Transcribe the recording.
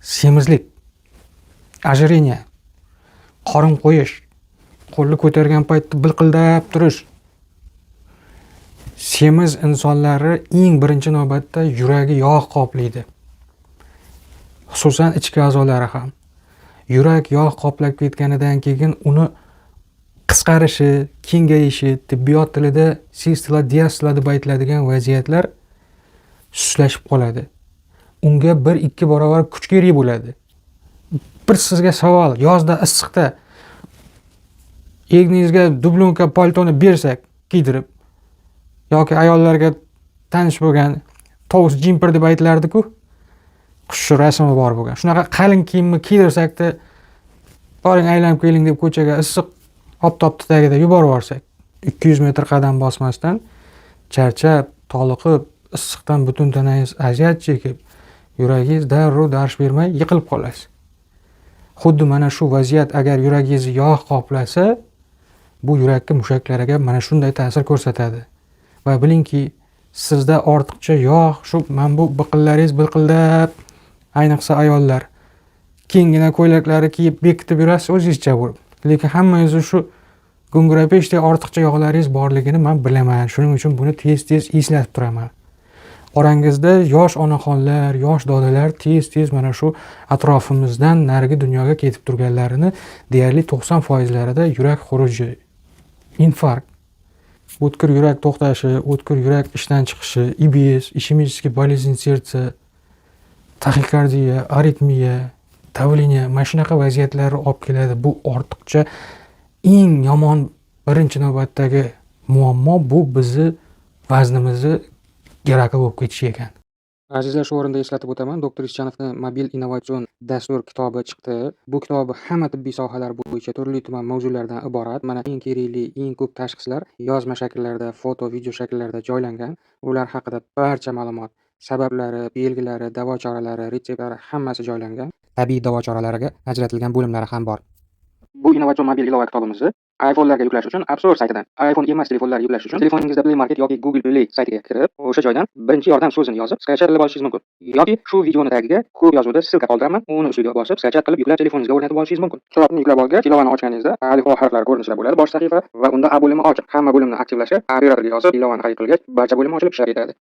semizlik, ojireniya, qorin qo'yish, qo'lni ko'targan paytda bilqildab turish. Semiz insonlari eng birinchi navbatda yuragi yog' qoplaydi. Xususan ichki a'zolari ham. Yurak yog' qoplab ketganidan keyin uni qisqarishi, kengayishi, tibbiyot tilida sistola, diastola deb aytiladigan vaziyatlar suslashib qoladi. Unga 1-2 barobar kuch kerak bo'ladi. Bir sizga savol, yozda issiqda egningizga dublonka paltoni bersak, kiydirib yoki ayollarga tanish bo'lgan tovus jimper deb aytilardi-ku, qushchi rasmi bor bo'lgan. Shunaqa qalin kiyimni kiydirsakda, boring aylanib keling deb ko'chaga issiq oftobni tagida yuborib yuborsak, 200 metr qadam bosmasdan charchab, toliqib, issiqdan butun tanangiz aziyat chekib, yuragingiz darrov darsh bermay yiqilib qolasiz. Xuddi mana shu vaziyat agar yuragingizni yog' qoplasa, bu yurakka, mushaklariga mana shunday ta'sir ko'rsatadi. Va bilingki, sizda ortiqcha yog', shu mana bu biqillaringiz bilqildab, ayniqsa ayollar kengina ko'ylaklari kiyib bekitib yurasiz o'zingizcha bo'lib. Lekin hammangiz shu gungurapeshdek ortiqcha yog'laringiz borligini men bilaman. Shuning uchun buni tez-tez eslatib turaman. Orangizda yosh onaxonlar, yosh dodalar tez-tez mana shu atrofimizdan narigi dunyoga ketib turganlarini deyarli 90%larida yurak xuruji, infarkt, o'tkir yurak to'xtashi, o'tkir yurak ishdan chiqishi, IBS, ishemический болезнь сердца, taxikardiya, aritmiya, давление, mana shunaqa vaziyatlarni olib keladi. Bu ortiqcha eng yomon birinchi navbatdagi muammo bu bizni vaznimizni garaka bo'lib ketishi ekan. Azizlar, shu o'rinda eslatib o'taman, Dr. Ischanovning Mobil innovatsion dastur kitobi chiqdi. Bu kitob hamma tibbiy sohalar bo'yicha turli-tuman mavzulardan iborat. Mana eng kerakli, eng ko'p tashxislar yozma shakllarda, foto, video shakllarda joylangan. Ular haqida barcha ma'lumot, sabablari, belgilari, davo choralari, retseptlari hammasi joylangan. Tabiiy davo choralariga ajratilgan bo'limlari ham bor. Bu innovatsion mobil ilova kitobimizni iPhone'larga yuklash uchun App Store saytidan, iPhone emas telefonlarga yuklash uchun telefoningizda Play Market yoki Google Play saytiga kirib, o'sha joydan birinchi yordam so'zini yozib, skachat qilib olishingiz mumkin. Yoki shu videoni tagiga ko'p yozuvda ssilka qoldiraman, uni ustiga bosib, skachat qilib yuklab telefoningizga o'rnatib olishingiz mumkin. Kitobni yuklab olgach, ilovani ochganingizda alifbo harflari ko'rinishida bo'ladi bosh sahifa va unda A bo'limi ochiq. Hamma bo'limni aktivlashga operatorga yozib, ilovani xarid qilgach, barcha bo'lim ochilib ishlar etadi.